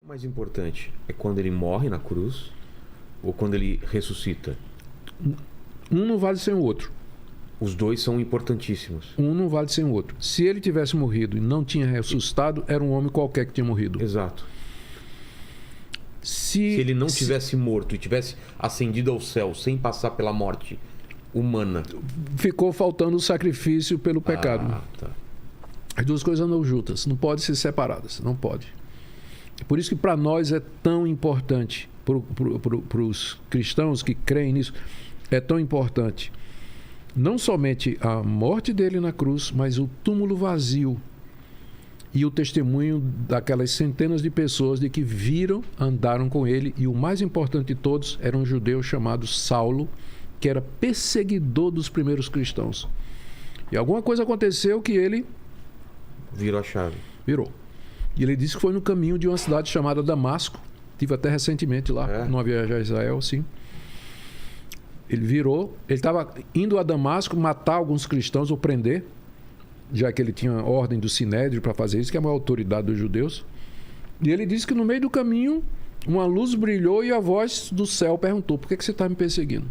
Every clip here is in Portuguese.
mais importante é quando ele morre na cruz ou quando ele ressuscita? Um não vale sem o outro. Os dois são importantíssimos. Um não vale sem o outro. Se ele tivesse morrido e não tinha ressuscitado, era um homem qualquer que tinha morrido. Exato. Se ele não tivesse morto e tivesse ascendido ao céu sem passar pela morte humana, ficou faltando o sacrifício pelo pecado. Tá. As duas coisas andam juntas, não podem ser separadas, não pode. Por isso que para nós é tão importante, para os cristãos que creem nisso, é tão importante não somente a morte dele na cruz, mas o túmulo vazio e o testemunho daquelas centenas de pessoas de que viram, andaram com ele, e o mais importante de todos era um judeu chamado Saulo, que era perseguidor dos primeiros cristãos. E alguma coisa aconteceu que ele... virou a chave. Virou. E ele disse que foi no caminho de uma cidade chamada Damasco. Tive até recentemente lá, numa viagem a Israel, sim. Ele virou, ele estava indo a Damasco matar alguns cristãos ou prender, já que ele tinha ordem do Sinédrio para fazer isso, que é a maior autoridade dos judeus. E ele disse que no meio do caminho uma luz brilhou e a voz do céu perguntou: por que você está me perseguindo?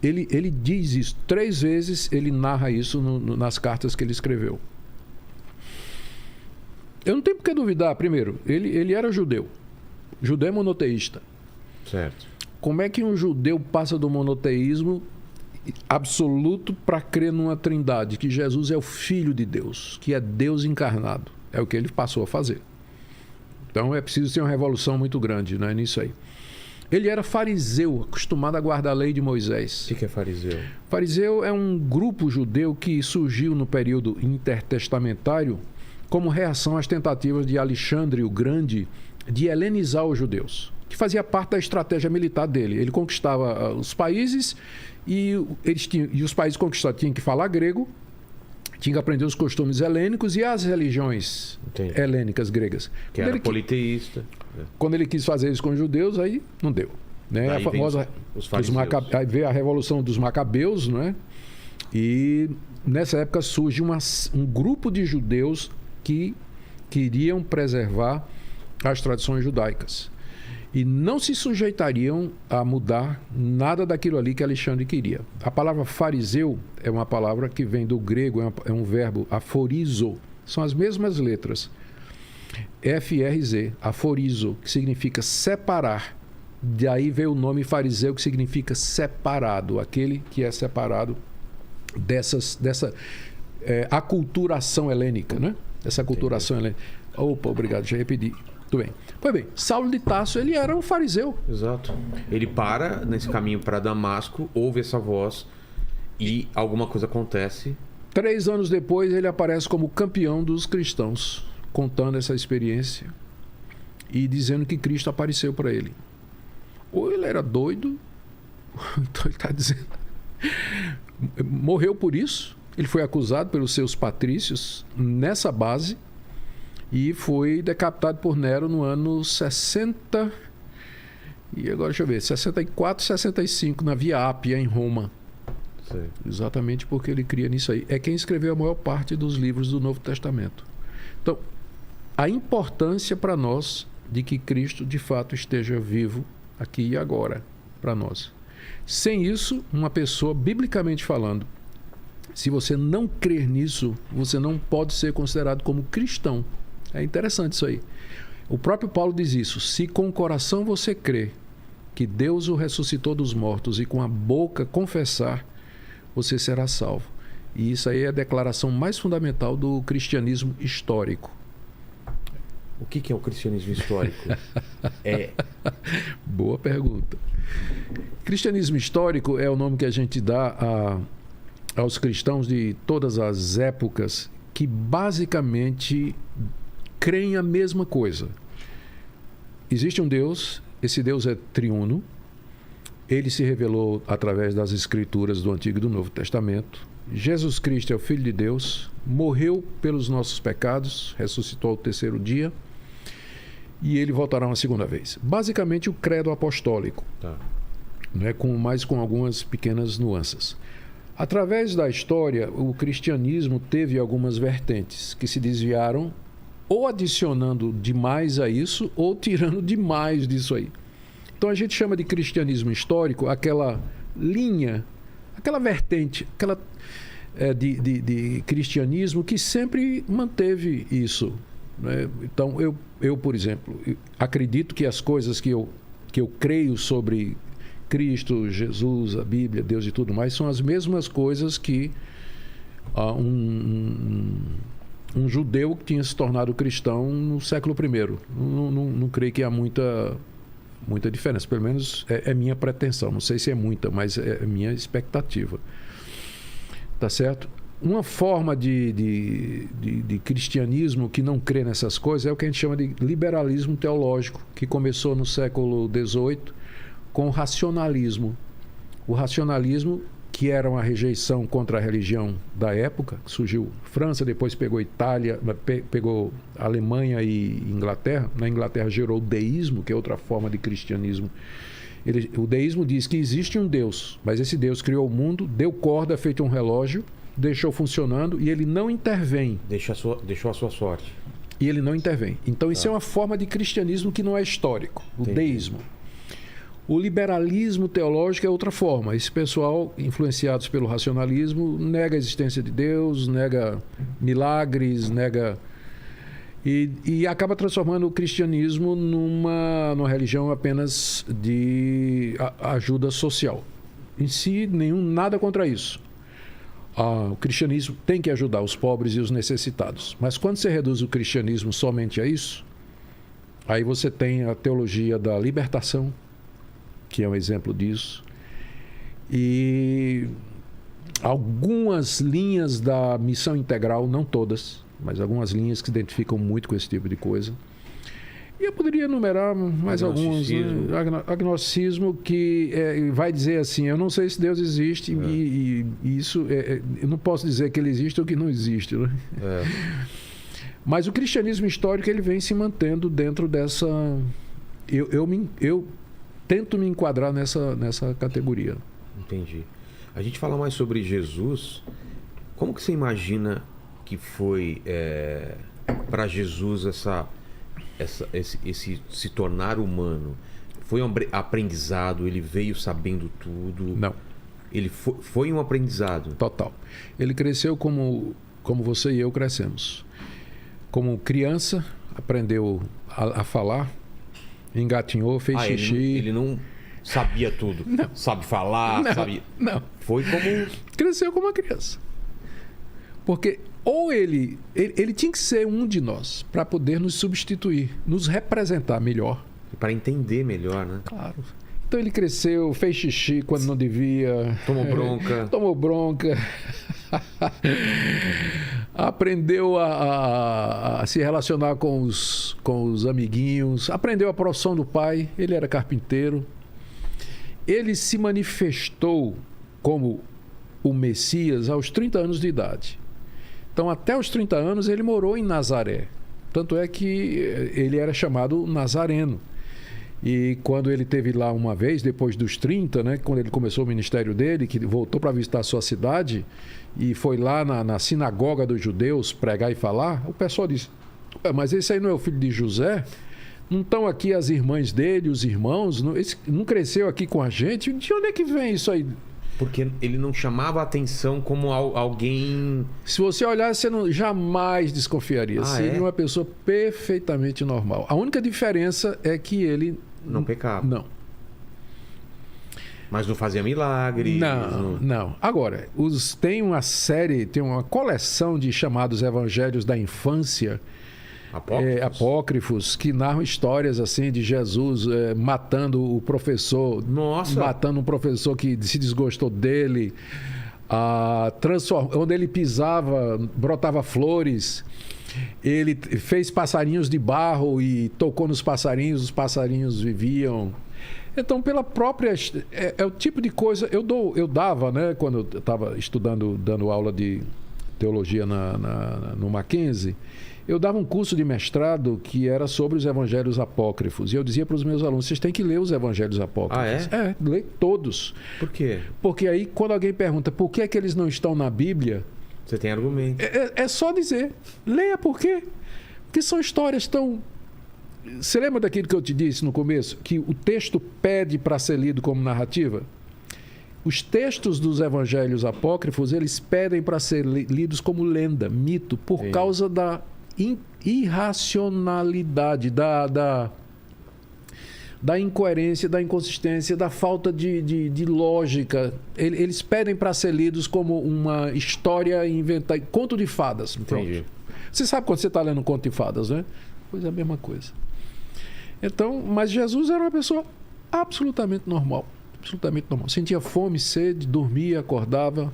Ele diz isso 3 vezes, ele narra isso nas cartas que ele escreveu. Eu não tenho por que duvidar. Primeiro, ele era judeu é monoteísta. Certo. Como é que um judeu passa do monoteísmo absoluto para crer numa trindade, que Jesus é o Filho de Deus, que é Deus encarnado? É o que ele passou a fazer. Então é preciso ter uma revolução muito grande, né, nisso aí. Ele era fariseu, acostumado a guardar a lei de Moisés. O que é fariseu? Fariseu é um grupo judeu que surgiu no período intertestamentário como reação às tentativas de Alexandre o Grande de helenizar os judeus, que fazia parte da estratégia militar dele. Ele conquistava os países e os países conquistados tinham que falar grego, tinham que aprender os costumes helênicos e as religiões helênicas gregas. Que era politeísta. Quando ele quis fazer isso com os judeus, aí não deu. Né? A famosa, aí veio a revolução dos macabeus, né? E nessa época surge um grupo de judeus que queriam preservar as tradições judaicas e não se sujeitariam a mudar nada daquilo ali que Alexandre queria. A palavra fariseu é uma palavra que vem do grego, é um verbo aforizo, são as mesmas letras, FRZ, aforizo, que significa separar. Daí veio o nome fariseu, que significa separado, aquele que é separado dessa aculturação helênica, né? Essa aculturação helênica. Opa, obrigado, já repeti. Tudo bem. Pois bem, Saulo de Tarso, ele era um fariseu. Exato. Ele para nesse caminho para Damasco, ouve essa voz e alguma coisa acontece. 3 anos depois, ele aparece como campeão dos cristãos, contando essa experiência e dizendo que Cristo apareceu para ele. Ou ele era doido, então ele está dizendo... Morreu por isso. Ele foi acusado pelos seus patrícios nessa base e foi decapitado por Nero no ano 60... E agora, deixa eu ver, 64, 65, na Via Ápia, em Roma. Sei. Exatamente porque ele cria nisso aí. É quem escreveu a maior parte dos livros do Novo Testamento. Então, a importância para nós de que Cristo, de fato, esteja vivo aqui e agora, para nós. Sem isso, uma pessoa, biblicamente falando, se você não crer nisso, você não pode ser considerado como cristão. É interessante isso aí. O próprio Paulo diz isso: se com o coração você crê que Deus o ressuscitou dos mortos e com a boca confessar, você será salvo. E isso aí é a declaração mais fundamental do cristianismo histórico. O que é o cristianismo histórico? Boa pergunta. Cristianismo histórico é o nome que a gente dá aos cristãos de todas as épocas que basicamente creem a mesma coisa. Existe um Deus, esse Deus é triuno, ele se revelou através das escrituras do Antigo e do Novo Testamento. Jesus Cristo é o Filho de Deus, morreu pelos nossos pecados, ressuscitou ao 3º dia e ele voltará uma segunda vez. Basicamente o credo apostólico, né, com algumas pequenas nuances. Através da história, o cristianismo teve algumas vertentes que se desviaram ou adicionando demais a isso, ou tirando demais disso aí. Então a gente chama de cristianismo histórico aquela linha, aquela vertente, aquela de cristianismo que sempre manteve isso, né? Então eu, por exemplo, acredito que as coisas que eu creio sobre Cristo, Jesus, a Bíblia, Deus e tudo mais, são as mesmas coisas que um judeu que tinha se tornado cristão no século I. Não creio que há muita diferença. Pelo menos é minha pretensão. Não sei se é muita, mas é minha expectativa. Tá certo? Uma forma de cristianismo que não crê nessas coisas é o que a gente chama de liberalismo teológico, que começou no século XVIII com o racionalismo. O racionalismo, que era uma rejeição contra a religião da época, que surgiu França, depois pegou Itália, pegou Alemanha e Inglaterra. Na Inglaterra gerou o deísmo, que é outra forma de cristianismo. O deísmo diz que existe um Deus, mas esse Deus criou o mundo, deu corda feito um relógio, deixou funcionando e ele não intervém. Deixou a sua sorte. E ele não intervém. Então isso é uma forma de cristianismo que não é histórico, o deísmo. O liberalismo teológico é outra forma. Esse pessoal, influenciados pelo racionalismo, nega a existência de Deus, nega milagres, nega... E acaba transformando o cristianismo numa religião apenas de ajuda social. Em si, nada contra isso. O cristianismo tem que ajudar os pobres e os necessitados. Mas quando você reduz o cristianismo somente a isso, aí você tem a teologia da libertação, que é um exemplo disso, e algumas linhas da missão integral, não todas, mas algumas linhas que se identificam muito com esse tipo de coisa. E eu poderia enumerar mais alguns. Né? Agnosticismo, que vai dizer assim, eu não sei se Deus existe, e isso, eu não posso dizer que ele existe ou que não existe. Né? Mas o cristianismo histórico, ele vem se mantendo dentro dessa... Eu tento me enquadrar nessa categoria. Entendi. A gente fala mais sobre Jesus. Como que você imagina que foi para Jesus esse se tornar humano? Foi um aprendizado? Ele veio sabendo tudo? Não. Ele foi um aprendizado? Total. Ele cresceu como você e eu crescemos. Como criança, aprendeu a falar, engatinhou, fez xixi. Ele não sabia tudo. Não. Sabe falar, não, sabe... Não. Foi como... Cresceu como uma criança. Porque ou ele tinha que ser um de nós para poder nos substituir, nos representar melhor. Para entender melhor, né? Claro. Então ele cresceu, fez xixi quando não devia. Tomou bronca. Tomou bronca. Aprendeu a se relacionar com os amiguinhos. Aprendeu a profissão do pai. Ele era carpinteiro. Ele se manifestou como o Messias aos 30 anos de idade. Então, até os 30 anos, ele morou em Nazaré. Tanto é que ele era chamado Nazareno. E quando ele teve lá uma vez, depois dos 30, né, quando ele começou o ministério dele, que voltou para visitar a sua cidade, e foi lá na sinagoga dos judeus pregar e falar, o pessoal disse, mas esse aí não é o filho de José? Não estão aqui as irmãs dele, os irmãos? Esse não cresceu aqui com a gente? De onde é que vem isso aí? Porque ele não chamava a atenção como alguém... Se você olhar, você jamais desconfiaria. Seria uma pessoa perfeitamente normal. A única diferença é que ele... Não pecava. Não. Mas não fazia milagres. Não. Agora, tem uma coleção de chamados evangelhos da infância, apócrifos, que narram histórias assim de Jesus matando o professor. Nossa! Matando um professor que se desgostou dele. Onde ele pisava, brotava flores. Ele fez passarinhos de barro e tocou nos passarinhos, os passarinhos viviam. Então, pela própria... É o tipo de coisa... Eu dava, né, quando eu estava estudando, dando aula de teologia no Mackenzie, eu dava um curso de mestrado que era sobre os evangelhos apócrifos. E eu dizia para os meus alunos, vocês têm que ler os evangelhos apócrifos. Ah, é? Lê todos. Por quê? Porque aí, quando alguém pergunta por que é que eles não estão na Bíblia... Você tem argumento. É só dizer, leia por quê. que são histórias tão... Você lembra daquilo que eu te disse no começo? Que o texto pede para ser lido como narrativa? Os textos dos evangelhos apócrifos, eles pedem para ser lidos como lenda, mito, por causa da irracionalidade, da incoerência, da inconsistência, da falta de lógica. Eles pedem para ser lidos como uma história inventada, conto de fadas. Pronto. Você sabe quando você está lendo um conto de fadas, né? Pois é a mesma coisa. Então, mas Jesus era uma pessoa absolutamente normal. Absolutamente normal. Sentia fome, sede, dormia, acordava.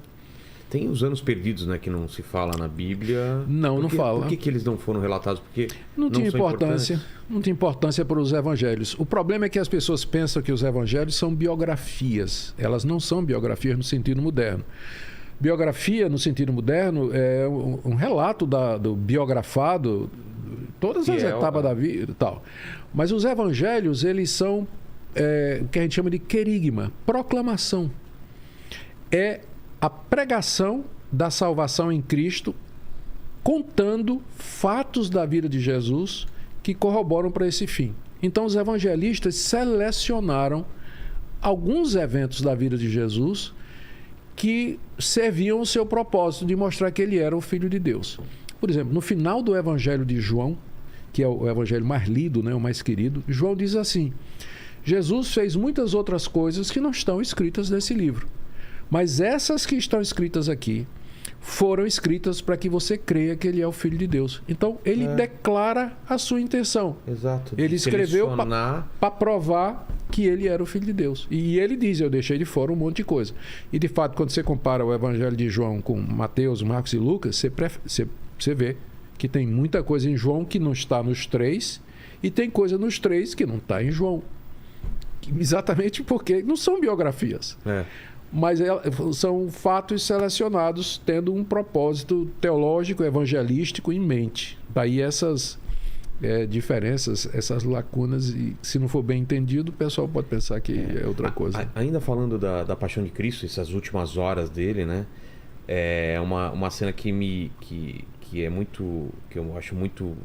Tem os anos perdidos, né, que não se fala na Bíblia. Não fala. Por que eles não foram relatados? Porque não tinha importância. Não tinha importância para os evangelhos. O problema é que as pessoas pensam que os evangelhos são biografias. Elas não são biografias no sentido moderno. Biografia, no sentido moderno, é um relato do biografado, todas as etapas da vida e tal. Mas os evangelhos, eles são o que a gente chama de querigma, proclamação. É a pregação da salvação em Cristo, contando fatos da vida de Jesus que corroboram para esse fim. Então, os evangelistas selecionaram alguns eventos da vida de Jesus que serviam ao seu propósito de mostrar que ele era o Filho de Deus. Por exemplo, no final do Evangelho de João, que é o evangelho mais lido, né, o mais querido, João diz assim: Jesus fez muitas outras coisas que não estão escritas nesse livro, mas essas que estão escritas aqui foram escritas para que você creia que ele é o Filho de Deus. Então, ele declara a sua intenção. Exato. Ele escreveu para provar que ele era o Filho de Deus. E ele diz, eu deixei de fora um monte de coisa. E, de fato, quando você compara o Evangelho de João com Mateus, Marcos e Lucas, você vê que tem muita coisa em João que não está nos três, e tem coisa nos três que não está em João. Exatamente porque não são biografias. Mas são fatos selecionados tendo um propósito teológico, evangelístico em mente. Daí essas diferenças, essas lacunas, e se não for bem entendido, o pessoal pode pensar que é outra coisa. Ainda falando da Paixão de Cristo, essas últimas horas dele, né? É uma cena que é muito, que eu acho muito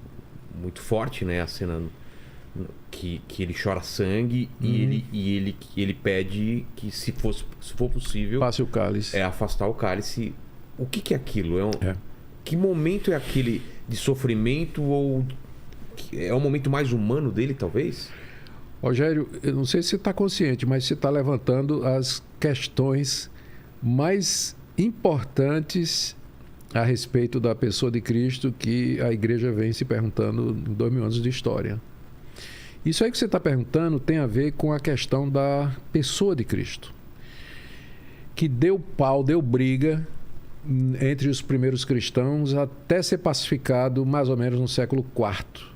forte, né? A cena que ele chora sangue e ele pede que, se for possível, passe o cálice. Afastar o cálice. O que é aquilo? Que momento é aquele de sofrimento, ou é o momento mais humano dele, talvez? Rogério, eu não sei se você está consciente, mas você está levantando as questões mais importantes a respeito da pessoa de Cristo que a igreja vem se perguntando em 2000 anos de história. Isso aí que você está perguntando tem a ver com a questão da pessoa de Cristo, que deu pau, deu briga entre os primeiros cristãos até ser pacificado mais ou menos no século IV.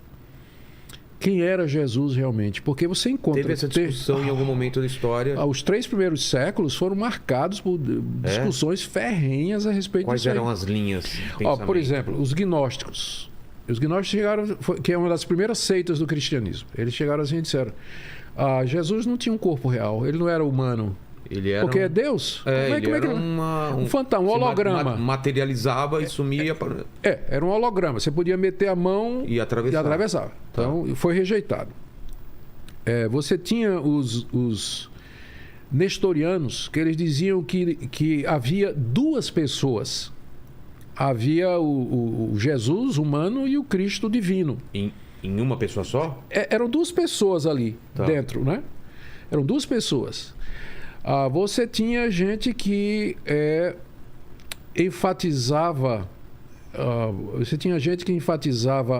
Quem era Jesus realmente? Porque você encontra... Teve essa discussão em algum momento da história. Os 3 primeiros séculos foram marcados por discussões ferrenhas a respeito disso. Quais eram as linhas de pensamento? Por exemplo, os gnósticos. Os gnósticos chegaram, que é uma das primeiras seitas do cristianismo. Eles chegaram assim e disseram: Jesus não tinha um corpo real, ele não era humano. Ele era porque é Deus? Ele era um fantasma, um holograma. Materializava e sumia. Era um holograma. Você podia meter a mão e atravessar. Então, foi rejeitado. Você tinha os nestorianos, que eles diziam que havia 2 pessoas. Havia o Jesus humano e o Cristo divino. Em uma pessoa só? Eram 2 pessoas ali dentro, né? Eram 2 pessoas. Você tinha gente que enfatizava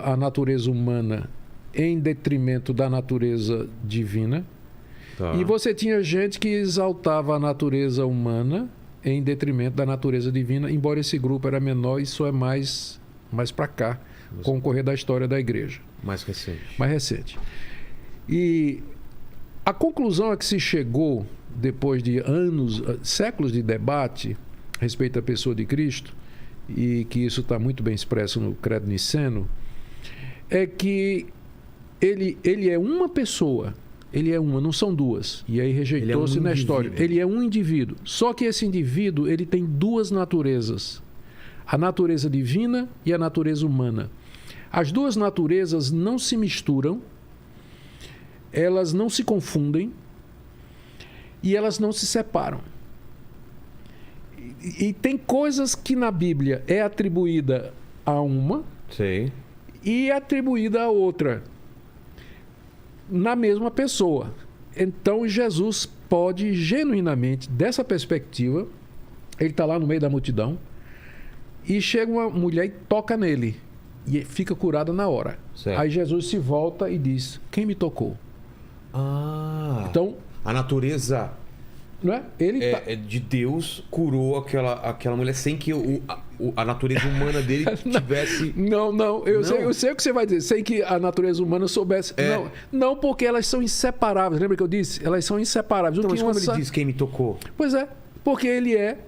a natureza humana em detrimento da natureza divina. E você tinha gente que exaltava a natureza humana em detrimento da natureza divina, embora esse grupo era menor. Isso é mais para cá, com o correr da história da igreja. Mais recente. Mais recente. E a conclusão a que se chegou depois de séculos de debate a respeito da pessoa de Cristo, e que isso está muito bem expresso no Credo Niceno, é que ele é uma pessoa. Ele é uma, não são 2. E aí rejeitou-se na história. Ele é um indivíduo. Só que esse indivíduo, ele tem 2 naturezas. A natureza divina e a natureza humana. As duas naturezas não se misturam, elas não se confundem e elas não se separam. E tem coisas que na Bíblia é atribuída a uma Sim. e é atribuída a outra na mesma pessoa. Então Jesus pode genuinamente, dessa perspectiva, ele está lá no meio da multidão e chega uma mulher e toca nele e fica curada na hora. Certo. Aí Jesus se volta e diz: quem me tocou? Então, a natureza não é? Ele de Deus curou aquela mulher sem que a natureza humana dele tivesse... Não. Eu sei o que você vai dizer. Sem que a natureza humana soubesse. Não, porque elas são inseparáveis. Lembra que eu disse? Elas são inseparáveis. Então, mas como ele diz quem me tocou? Pois é, porque ele é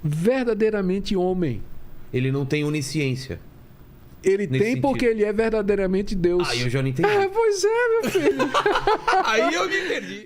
verdadeiramente homem. Ele não tem onisciência. Ele tem sentido. Porque ele é verdadeiramente Deus. Ah, eu já não entendi. Pois é, meu filho. Aí eu me perdi.